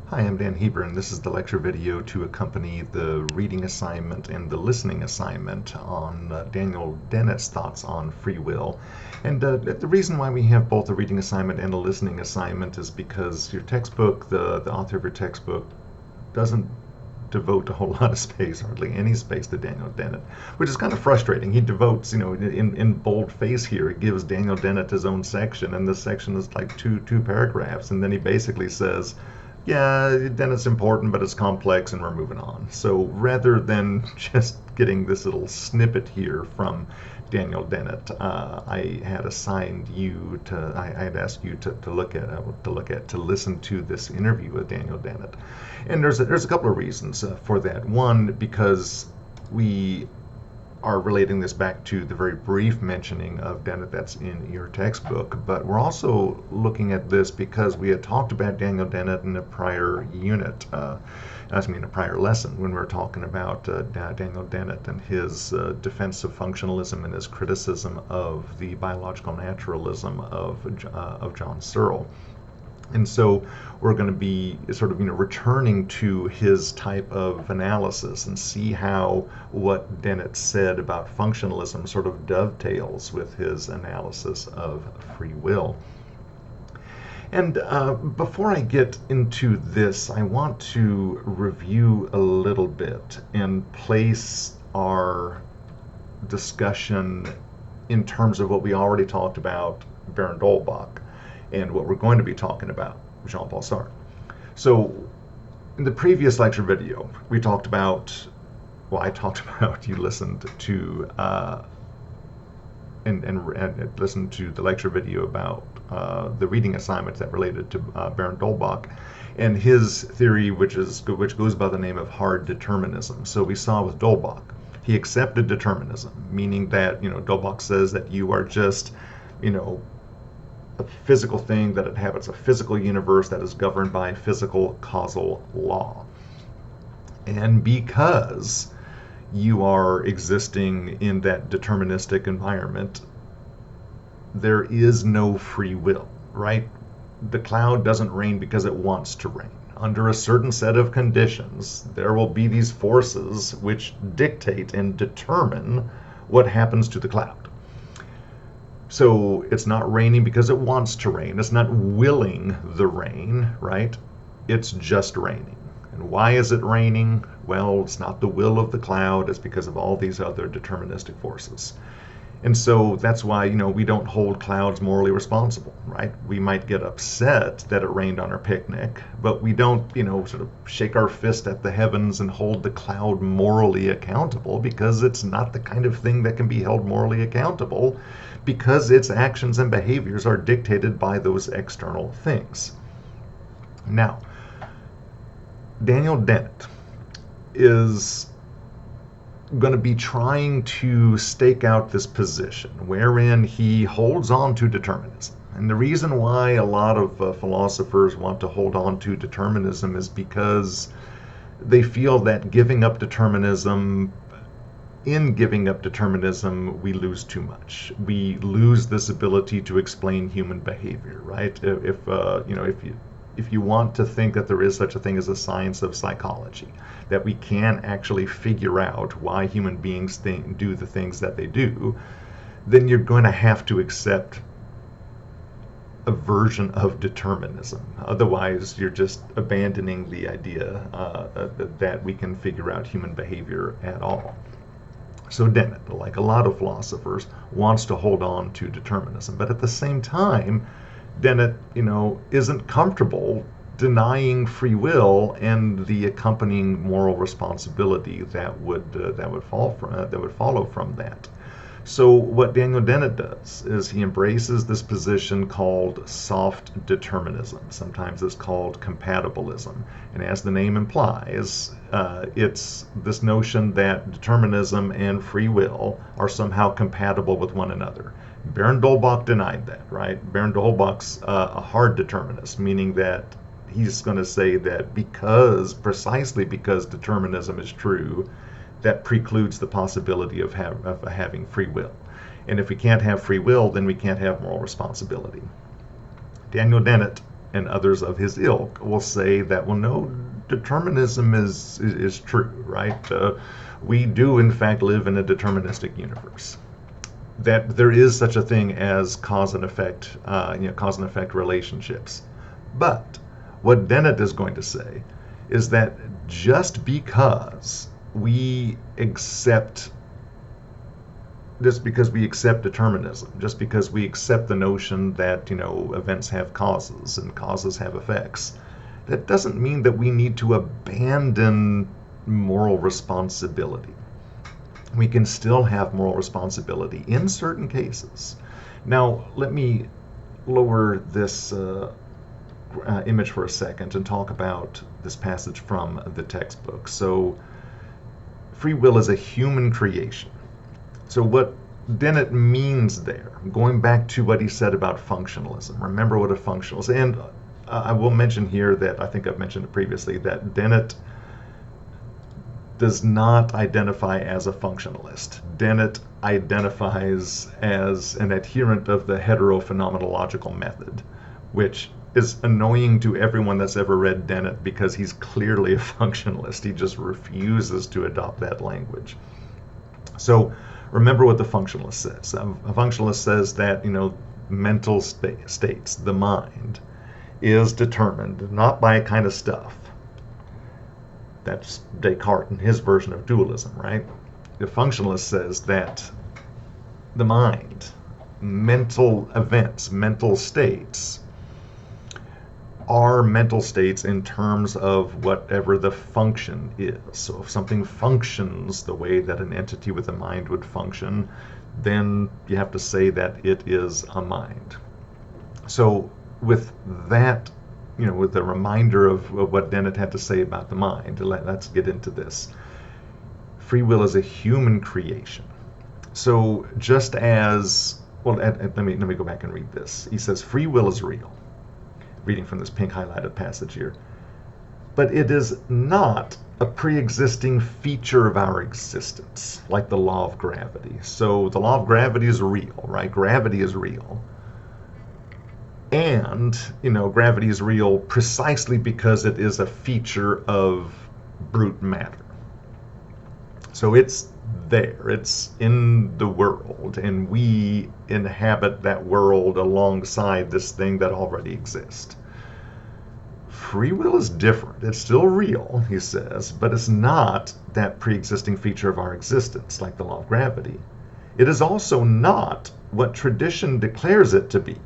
Hi, I'm Dan Heber, and this is the lecture video to accompany the reading assignment and the listening assignment on Daniel Dennett's thoughts on free will. And the reason why we have both a reading assignment and a listening assignment is because your textbook, the author of your textbook, doesn't devote a whole lot of space, hardly any space, to Daniel Dennett, which is kind of frustrating. He devotes, in boldface here, it gives Daniel Dennett his own section, and this section is like two paragraphs, and then he basically says, yeah, then it's important, but it's complex, and we're moving on. So rather than just getting this little snippet here from Daniel Dennett, I had assigned you to, I had asked you to listen to this interview with Daniel Dennett, and there's a couple of reasons for that. One, because we are relating this back to the very brief mentioning of Dennett that's in your textbook, but we're also looking at this because we had talked about Daniel Dennett in a prior unit, a prior lesson, when we were talking about Daniel Dennett and his defense of functionalism and his criticism of the biological naturalism of John Searle. And so we're going to be sort of, returning to his type of analysis and see how what Dennett said about functionalism sort of dovetails with his analysis of free will. And before I get into this, I want to review a little bit and place our discussion in terms of what we already talked about, Baron Dolbach, and what we're going to be talking about, Jean-Paul Sartre. So in the previous lecture video, we talked about, I talked about, you listened to, and listened to the lecture video about the reading assignments that related to Baron Dolbach and his theory, which goes by the name of hard determinism. So we saw with Dolbach, he accepted determinism, meaning that, Dolbach says that you are just, a physical thing, that inhabits a physical universe that is governed by physical causal law. And because you are existing in that deterministic environment, there is no free will, right? The cloud doesn't rain because it wants to rain. Under a certain set of conditions, there will be these forces which dictate and determine what happens to the cloud. So it's not raining because it wants to rain. It's not willing the rain, right? It's just raining. And why is it raining? Well, it's not the will of the cloud. It's because of all these other deterministic forces. And so that's why, we don't hold clouds morally responsible, right? We might get upset that it rained on our picnic, but we don't, sort of shake our fist at the heavens and hold the cloud morally accountable, because it's not the kind of thing that can be held morally accountable, because its actions and behaviors are dictated by those external things. Now, Daniel Dennett is going to be trying to stake out this position wherein he holds on to determinism. And the reason why a lot of philosophers want to hold on to determinism is because they feel that in giving up determinism, we lose too much. We lose this ability to explain human behavior, right? If you want to think that there is such a thing as a science of psychology, that we can actually figure out why human beings do the things that they do, then you're going to have to accept a version of determinism. Otherwise, you're just abandoning the idea that we can figure out human behavior at all. So Dennett, like a lot of philosophers, wants to hold on to determinism, but at the same time, Dennett, isn't comfortable denying free will and the accompanying moral responsibility that would follow from that. So what Daniel Dennett does is he embraces this position called soft determinism. Sometimes it's called compatibilism, and as the name implies, it's this notion that determinism and free will are somehow compatible with one another. Baron Dolbach denied that, right? Baron Dolbach's a hard determinist, meaning that he's going to say that precisely because determinism is true, that precludes the possibility of having free will. And if we can't have free will, then we can't have moral responsibility. Daniel Dennett and others of his ilk will say that, well, no, determinism is true, right? We do, in fact, live in a deterministic universe. That there is such a thing as cause and effect, cause and effect relationships. But what Dennett is going to say is that just because we accept determinism, just because we accept the notion that events have causes and causes have effects, that doesn't mean that we need to abandon moral responsibility. We can still have moral responsibility in certain cases. Now, let me lower this image for a second and talk about this passage from the textbook. So, free will is a human creation. So what Dennett means there, going back to what he said about functionalism, remember what a functionalist, and I will mention here that I think I've mentioned it previously, that Dennett does not identify as a functionalist. Dennett identifies as an adherent of the heterophenomenological method, which is annoying to everyone that's ever read Dennett because he's clearly a functionalist. He just refuses to adopt that language. So remember what the functionalist says. A functionalist says that, mental states, the mind, is determined not by a kind of stuff. That's Descartes in his version of dualism, right? The functionalist says that the mind, mental events, mental states, are mental states in terms of whatever the function is. So if something functions the way that an entity with a mind would function, then you have to say that it is a mind. So with that, with the reminder of what Dennett had to say about the mind, let's get into this. Free will is a human creation. So just as, let me go back and read this. He says, free will is real. Reading from this pink highlighted passage here. But it is not a pre-existing feature of our existence, like the law of gravity. So the law of gravity is real, right? Gravity is real. And, gravity is real precisely because it is a feature of brute matter. So it's there, it's in the world, and we inhabit that world alongside this thing that already exists. Free will is different. It's still real, he says, but it's not that pre-existing feature of our existence, like the law of gravity. It is also not what tradition declares it to be,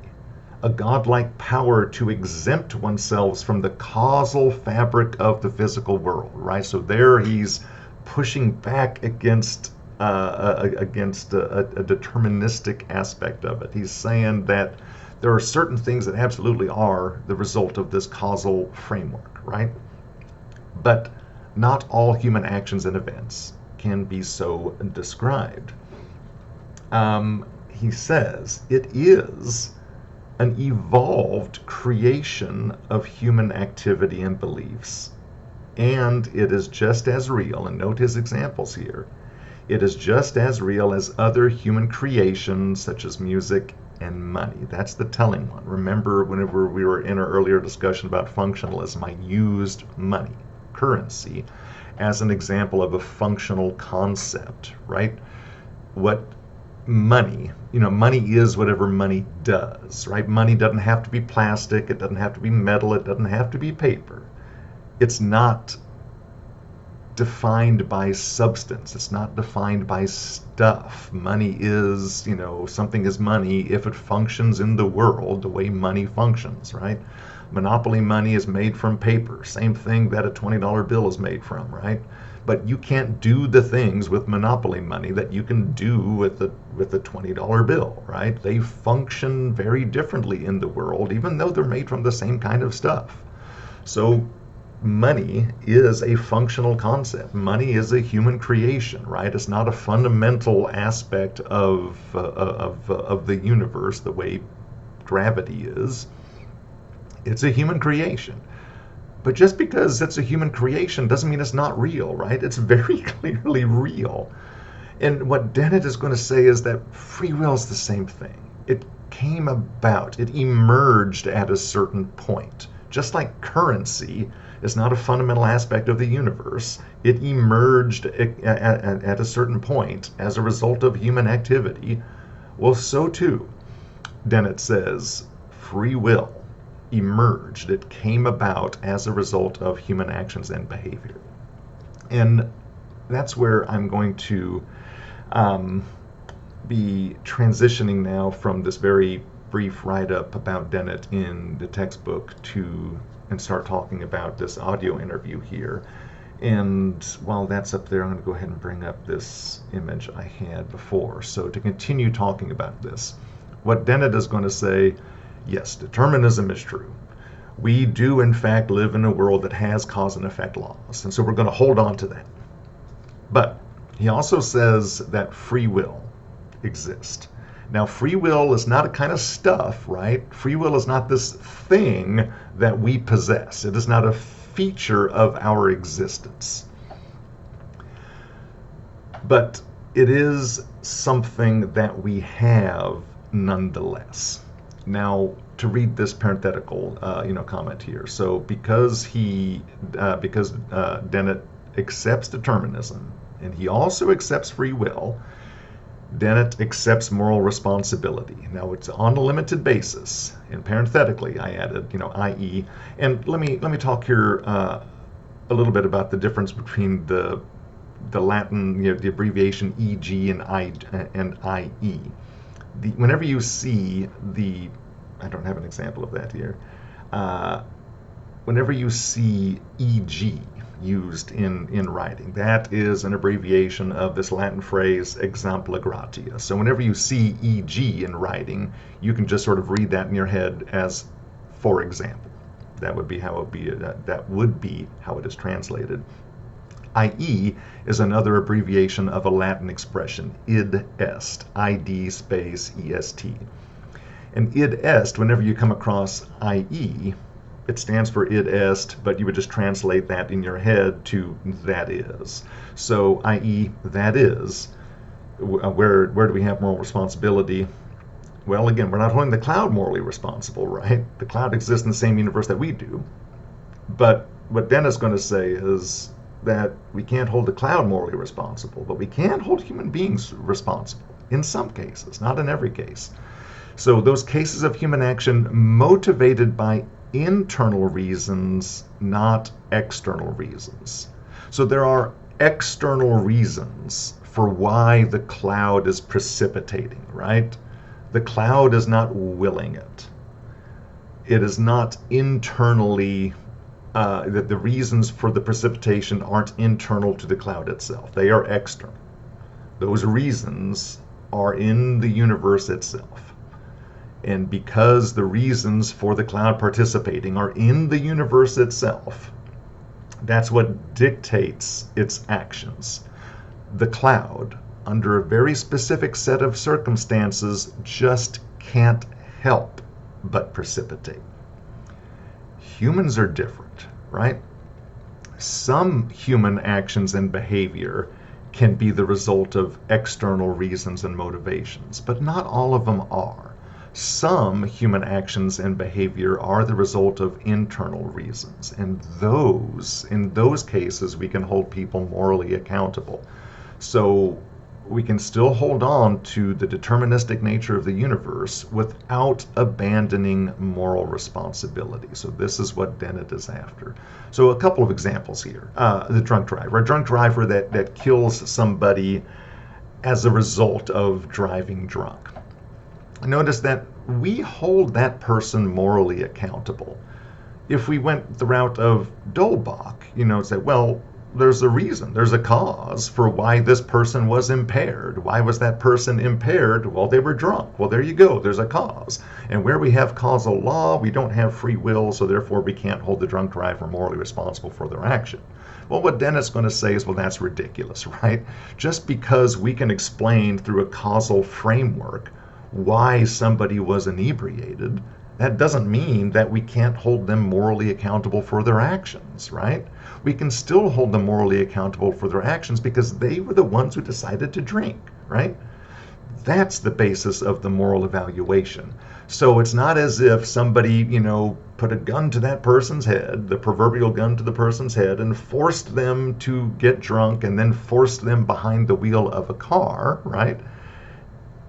a godlike power to exempt oneself from the causal fabric of the physical world, right? So there he's pushing back against a deterministic aspect of it. He's saying that there are certain things that absolutely are the result of this causal framework, right? But not all human actions and events can be so described. He says it is an evolved creation of human activity and beliefs. And it is just as real, and note his examples here, it is just as real as other human creations such as music and money. That's the telling one. Remember, whenever we were in our earlier discussion about functionalism, I used money, currency, as an example of a functional concept, right? What money, money is whatever money does, right? Money doesn't have to be plastic, it doesn't have to be metal, it doesn't have to be paper. It's not defined by substance. It's not defined by stuff. Money is, something is money if it functions in the world the way money functions, right? Monopoly money is made from paper. Same thing that a $20 bill is made from, right? But you can't do the things with monopoly money that you can do with a $20 bill, right? They function very differently in the world, even though they're made from the same kind of stuff. So money is a functional concept. Money is a human creation, right? It's not a fundamental aspect of the universe the way gravity is. It's a human creation. But just because it's a human creation doesn't mean it's not real, right? It's very clearly real. And what Dennett is going to say is that free will is the same thing. It came about, it emerged at a certain point. Just like currency is not a fundamental aspect of the universe, it emerged at a certain point as a result of human activity. Well, so too, Dennett says, free will emerged. It came about as a result of human actions and behavior. And that's where I'm going to be transitioning now from this very brief write-up about Dennett in the textbook and start talking about this audio interview here. And while that's up there, I'm going to go ahead and bring up this image I had before. So to continue talking about this, what Dennett is going to say, yes, determinism is true. We do, in fact, live in a world that has cause and effect laws. And so we're going to hold on to that. But he also says that free will exists. Now, free will is not a kind of stuff, right? Free will is not this thing that we possess. It is not a feature of our existence. But it is something that we have nonetheless. Now, to read this parenthetical, comment here. So, because Dennett accepts determinism, and he also accepts free will, Dennett accepts moral responsibility. Now, it's on a limited basis, and parenthetically, I added, i.e., and let me talk here a little bit about the difference between the Latin, the abbreviation EG and IE. Whenever you see I don't have an example of that here. Whenever you see EG used in writing, that is an abbreviation of this Latin phrase exempla gratia. So whenever you see EG in writing, you can just sort of read that in your head as, for example. That would be how it is translated. IE is another abbreviation of a Latin expression, id est, id space est. And id est, whenever you come across IE, it stands for id est, but you would just translate that in your head to that is. So, i.e., that is, where do we have moral responsibility? Well, again, we're not holding the cloud morally responsible, right? The cloud exists in the same universe that we do. But what Dennett's going to say is that we can't hold the cloud morally responsible, but we can hold human beings responsible in some cases, not in every case. So those cases of human action motivated by internal reasons, not external reasons. So there are external reasons for why the cloud is precipitating, right? The cloud is not willing it. It is not internally, the reasons for the precipitation aren't internal to the cloud itself. They are external. Those reasons are in the universe itself. And because the reasons for the cloud participating are in the universe itself, that's what dictates its actions. The cloud, under a very specific set of circumstances, just can't help but precipitate. Humans are different, right? Some human actions and behavior can be the result of external reasons and motivations, but not all of them are. Some human actions and behavior are the result of internal reasons, and in those cases, we can hold people morally accountable. So we can still hold on to the deterministic nature of the universe without abandoning moral responsibility. So this is what Dennett is after. So a couple of examples here. The drunk driver. A drunk driver that kills somebody as a result of driving drunk. Notice that we hold that person morally accountable. If we went the route of Dolbach, say, well, there's a reason, there's a cause for why this person was impaired. Why was that person impaired? Well, they were drunk. Well, there you go, there's a cause. And where we have causal law, we don't have free will, so therefore we can't hold the drunk driver morally responsible for their action. Well, what Dennett's going to say is, well, that's ridiculous, right? Just because we can explain through a causal framework why somebody was inebriated, that doesn't mean that we can't hold them morally accountable for their actions, right? We can still hold them morally accountable for their actions because they were the ones who decided to drink, right? That's the basis of the moral evaluation. So it's not as if somebody, put a gun to that person's head, the proverbial gun to the person's head, and forced them to get drunk and then forced them behind the wheel of a car, right?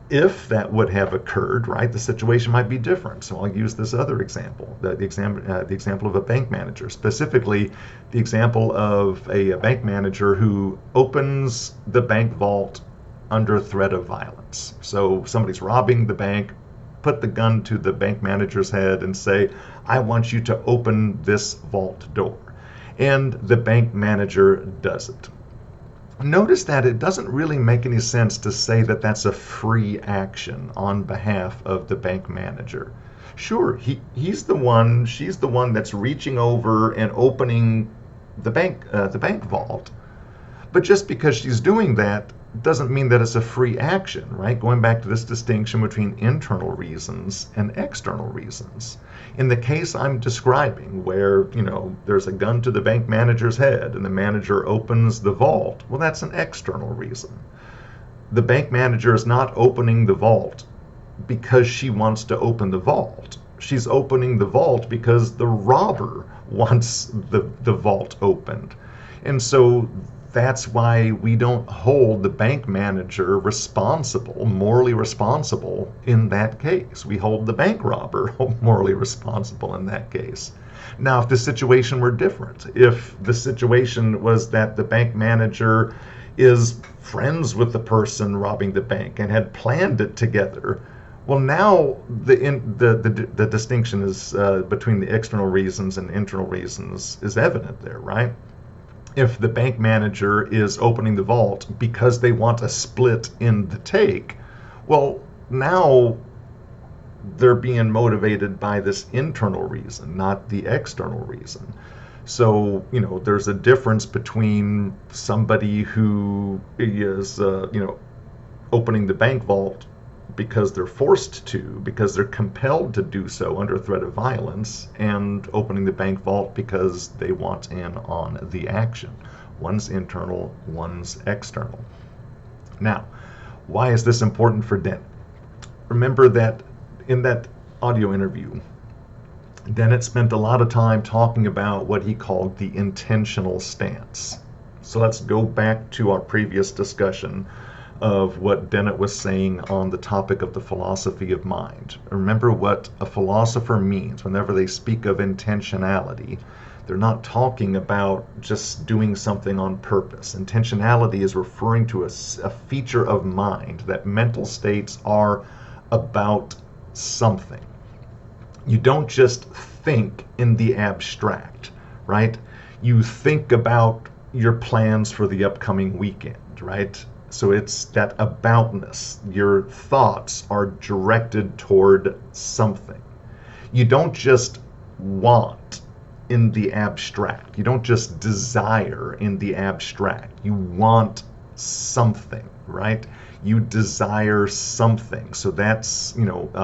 If that would have occurred, right, the situation might be different. So I'll use this other example, the example of a bank manager, specifically the example of a bank manager who opens the bank vault under threat of violence. So somebody's robbing the bank, put the gun to the bank manager's head and say, I want you to open this vault door. And the bank manager does it. Notice that it doesn't really make any sense to say that that's a free action on behalf of the bank manager. Sure, she's the one that's reaching over and opening the bank vault. But just because she's doing that doesn't mean that it's a free action, right? Going back to this distinction between internal reasons and external reasons. In the case I'm describing, where, there's a gun to the bank manager's head and the manager opens the vault, well, that's an external reason. The bank manager is not opening the vault because she wants to open the vault. She's opening the vault because the robber wants the vault opened. And so that's why we don't hold the bank manager responsible, morally responsible in that case. We hold the bank robber morally responsible in that case. Now, if the situation were different, if the situation was that the bank manager is friends with the person robbing the bank and had planned it together, well, now the distinction is between the external reasons and internal reasons is evident there, right? If the bank manager is opening the vault because they want a split in the take, well, now they're being motivated by this internal reason, not the external reason. So, there's a difference between somebody who is, opening the bank vault because they're forced to, because they're compelled to do so under threat of violence, and opening the bank vault because they want in on the action. One's internal, one's external. Now, why is this important for Dennett? Remember that in that audio interview, Dennett spent a lot of time talking about what he called the intentional stance. So let's go back to our previous discussion of what Dennett was saying on the topic of the philosophy of mind. Remember what a philosopher means whenever they speak of intentionality. They're not talking about just doing something on purpose. Intentionality is referring to a feature of mind, that mental states are about something. You don't just think in the abstract, right? You think about your plans for the upcoming weekend, right? So it's that aboutness. Your thoughts are directed toward something. You don't just want in the abstract. You don't just desire in the abstract. You want something, right? You desire something. So that's,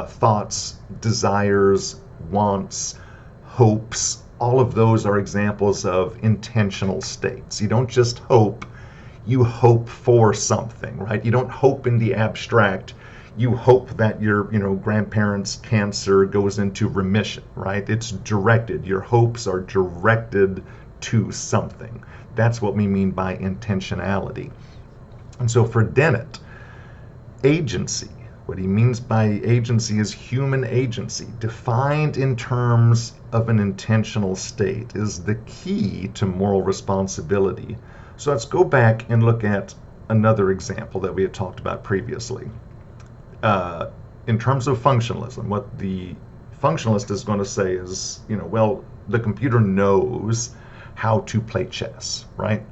thoughts, desires, wants, hopes. All of those are examples of intentional states. You don't just hope. You hope for something, right? You don't hope in the abstract. You hope that your, grandparents' cancer goes into remission, right? It's directed. Your hopes are directed to something. That's what we mean by intentionality. And so for Dennett, agency, what he means by agency is human agency, defined in terms of an intentional state, is the key to moral responsibility. So let's go back and look at another example that we had talked about previously. In terms of functionalism, what the functionalist is going to say is, the computer knows how to play chess, right?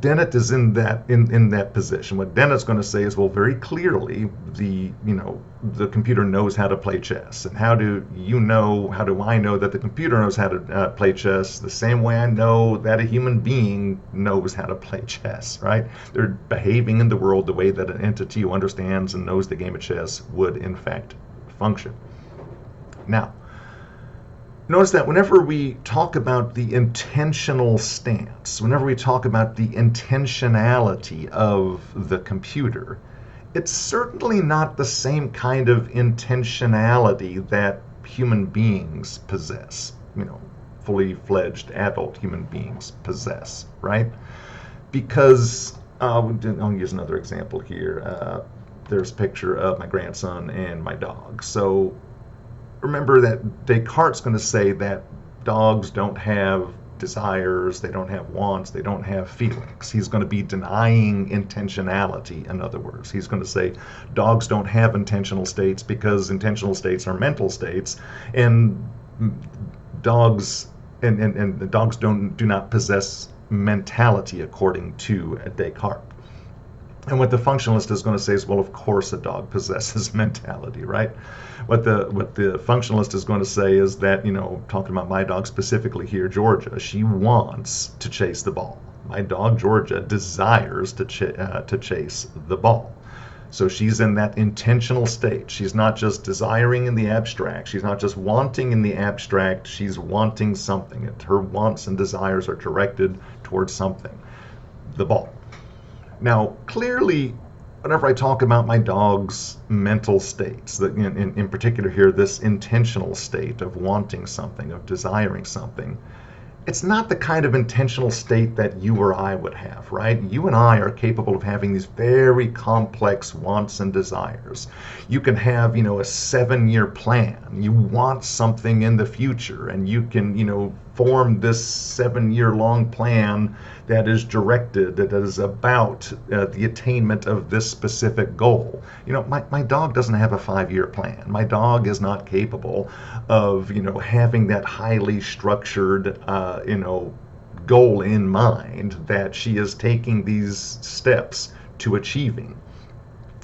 Dennett is in that position. What Dennett's going to say is, well, very clearly, the computer knows how to play chess. And how do I know that the computer knows how to play chess? The same way I know that a human being knows how to play chess, right? They're behaving in the world the way that an entity who understands and knows the game of chess would, in fact, function. Now, Notice that whenever we talk about the intentional stance, whenever we talk about the intentionality of the computer, it's certainly not the same kind of intentionality that human beings possess, fully fledged adult human beings possess, right? Because I'll use another example here. There's a picture of my grandson and my dog. So remember that Descartes' going to say that dogs don't have desires, they don't have wants, they don't have feelings. He's going to be denying intentionality, in other words. He's going to say dogs don't have intentional states because intentional states are mental states, and dogs and the dogs do not possess mentality according to Descartes. And what the functionalist is going to say is, well, of course a dog possesses mentality, right? What the functionalist is going to say is that, talking about my dog specifically here, Georgia, she wants to chase the ball. My dog, Georgia, desires to chase the ball. So she's in that intentional state. She's not just desiring in the abstract. She's not just wanting in the abstract. She's wanting something. Her wants and desires are directed towards something, the ball. Now, clearly, whenever I talk about my dog's mental states, that in particular here, this intentional state of wanting something, of desiring something, it's not the kind of intentional state that you or I would have, right? You and I are capable of having these very complex wants and desires. You can have, a 7-year plan. You want something in the future, and you can, form this 7-year long plan that is directed, that is about the attainment of this specific goal. My dog doesn't have a 5-year plan. My dog is not capable of, having that highly structured, goal in mind that she is taking these steps to achieving.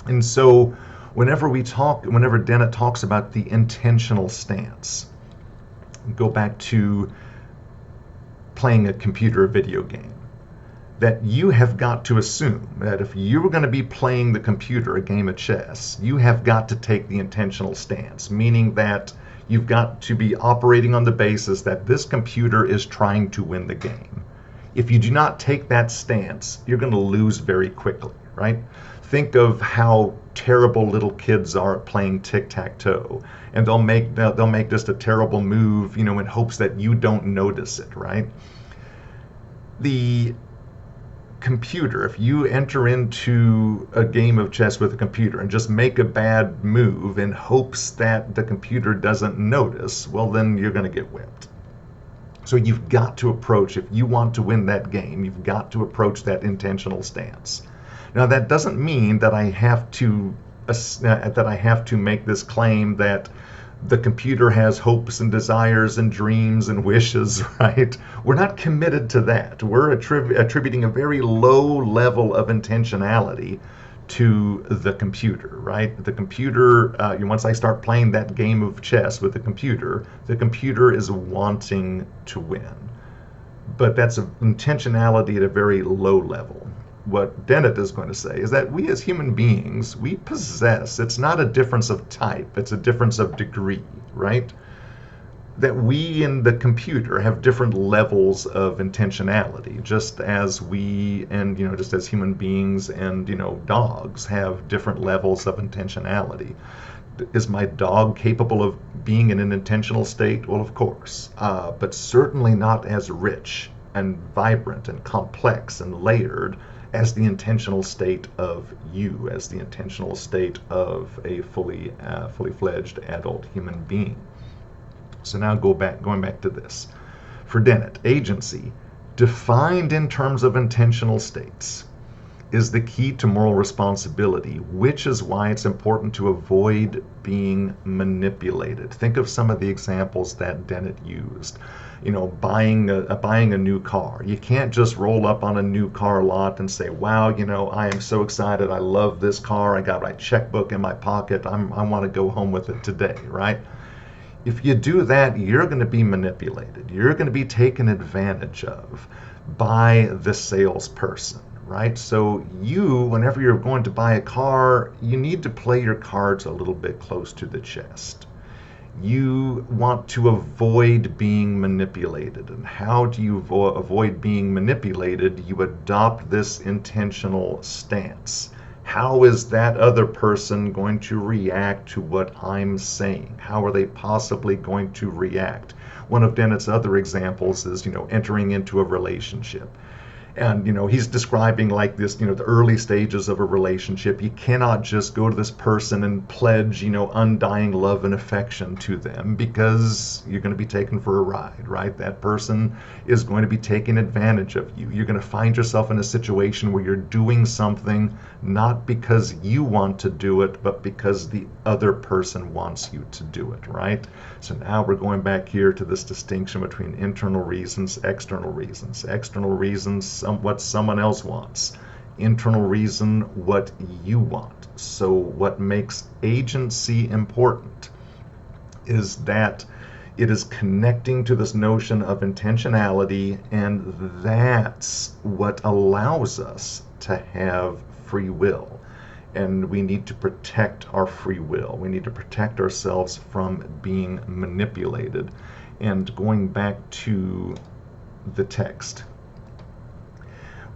And so whenever Dennett talks about the intentional stance, go back to playing a computer video game, that you have got to assume that if you were going to be playing the computer a game of chess, you have got to take the intentional stance, meaning that you've got to be operating on the basis that this computer is trying to win the game. If you do not take that stance, you're going to lose very quickly, right? Think of how terrible little kids are at playing tic-tac-toe, and they'll make just a terrible move, in hopes that you don't notice it, right? The computer, if you enter into a game of chess with a computer and just make a bad move in hopes that the computer doesn't notice, well, then you're going to get whipped. So you've got to approach, if you want to win that game, you've got to approach that intentional stance. Now, that doesn't mean that I have to make this claim that the computer has hopes and desires and dreams and wishes, right? We're not committed to that. We're attributing a very low level of intentionality to the computer, right? The computer, once I start playing that game of chess with the computer is wanting to win. But that's intentionality at a very low level. What Dennett is going to say is that we as human beings, we possess, it's not a difference of type, it's a difference of degree, right? That we in the computer have different levels of intentionality, just as we and, just as human beings and, dogs have different levels of intentionality. Is my dog capable of being in an intentional state? Well, of course, but certainly not as rich and vibrant and complex and layered as the intentional state of you, as the intentional state of a fully fledged adult human being. So now going back to this. For Dennett, agency, defined in terms of intentional states, is the key to moral responsibility, which is why it's important to avoid being manipulated. Think of some of the examples that Dennett used. Buying a new car. You can't just roll up on a new car lot and say, wow, I am so excited. I love this car. I got my checkbook in my pocket. I want to go home with it today, right? If you do that, you're going to be manipulated. You're going to be taken advantage of by the salesperson, right? So whenever you're going to buy a car, you need to play your cards a little bit close to the chest. You want to avoid being manipulated. And how do you avoid being manipulated? You adopt this intentional stance. How is that other person going to react to what I'm saying? How are they possibly going to react? One of Dennett's other examples is, entering into a relationship. And he's describing like this, the early stages of a relationship. You cannot just go to this person and pledge undying love and affection to them, because you're going to be taken for a ride, right? That person is going to be taking advantage of you. You're going to find yourself in a situation where you're doing something not because you want to do it, but because the other person wants you to do it, right? So now we're going back here to this distinction between internal reasons, external reasons. External reasons, what someone else wants. Internal reason, what you want. So what makes agency important is that it is connecting to this notion of intentionality, and that's what allows us to have free will. And we need to protect our free will. We need to protect ourselves from being manipulated. And going back to the text,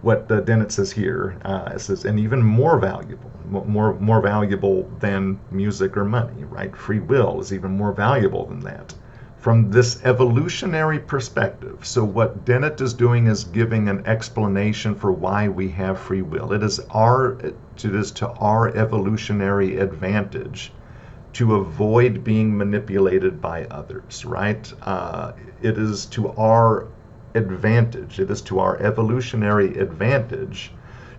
what Dennett says here, it says, and even more valuable, more valuable than music or money, right? Free will is even more valuable than that. From this evolutionary perspective, so what Dennett is doing is giving an explanation for why we have free will. It is to our evolutionary advantage to avoid being manipulated by others, right? It is to our advantage, it is to our evolutionary advantage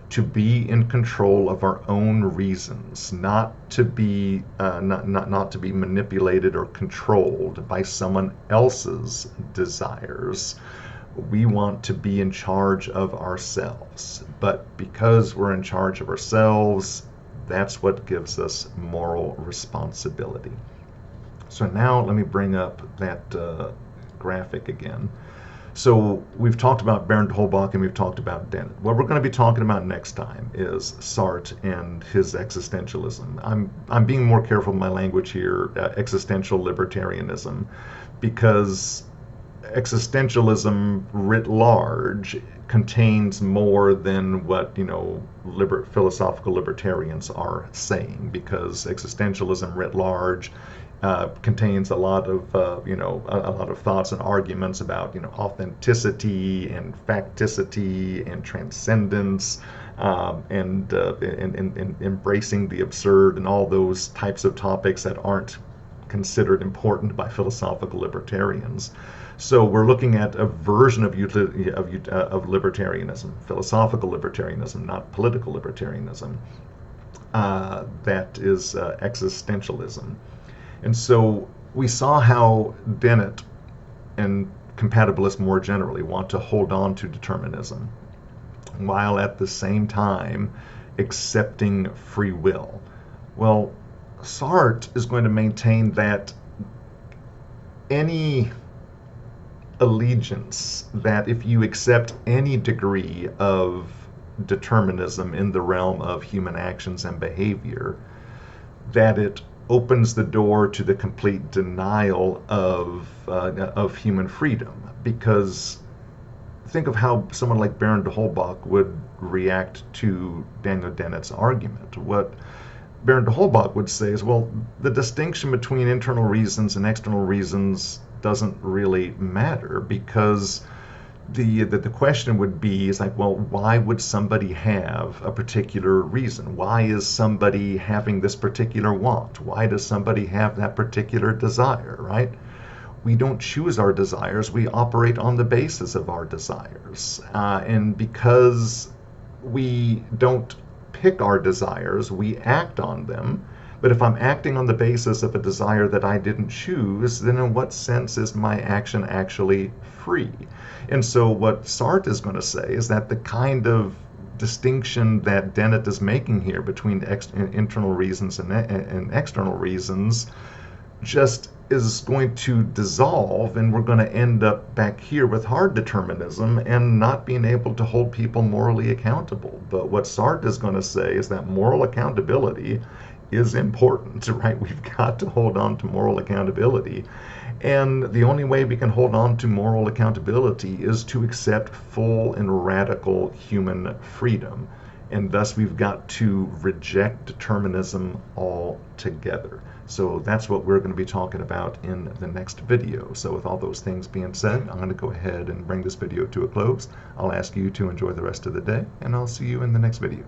to be in control of our own reasons, not to be not to be manipulated or controlled by someone else's desires. We want to be in charge of ourselves, but because we're in charge of ourselves, that's what gives us moral responsibility. So now let me bring up that graphic again. So we've talked about Bernd Holbach and we've talked about Dennett. What we're going to be talking about next time is Sartre and his existentialism. I'm being more careful with my language here, existential libertarianism, because existentialism writ large contains more than what philosophical libertarians are saying, because existentialism writ large contains a lot of a lot of thoughts and arguments about authenticity and facticity and transcendence, and embracing the absurd and all those types of topics that aren't considered important by philosophical libertarians. So we're looking at a version of libertarianism, philosophical libertarianism, not political libertarianism. That is existentialism. And so we saw how Dennett and compatibilists more generally want to hold on to determinism, while at the same time accepting free will. Well, Sartre is going to maintain that any allegiance, that if you accept any degree of determinism in the realm of human actions and behavior, that it opens the door to the complete denial of human freedom. Because think of how someone like Bernd Holbach would react to Daniel Dennett's argument. What Bernd Holbach would say is, well, the distinction between internal reasons and external reasons doesn't really matter, because the question would be, is like, well, why would somebody have a particular reason? Why is somebody having this particular want? Why does somebody have that particular desire, right? We don't choose our desires. We operate on the basis of our desires. And because we don't pick our desires, we act on them. But if I'm acting on the basis of a desire that I didn't choose, then in what sense is my action actually free? And so what Sartre is going to say is that the kind of distinction that Dennett is making here between internal reasons and external reasons just is going to dissolve, and we're going to end up back here with hard determinism and not being able to hold people morally accountable. But what Sartre is going to say is that moral accountability is important, right? We've got to hold on to moral accountability. And the only way we can hold on to moral accountability is to accept full and radical human freedom. And thus, we've got to reject determinism altogether. So that's what we're going to be talking about in the next video. So with all those things being said, I'm going to go ahead and bring this video to a close. I'll ask you to enjoy the rest of the day, and I'll see you in the next video.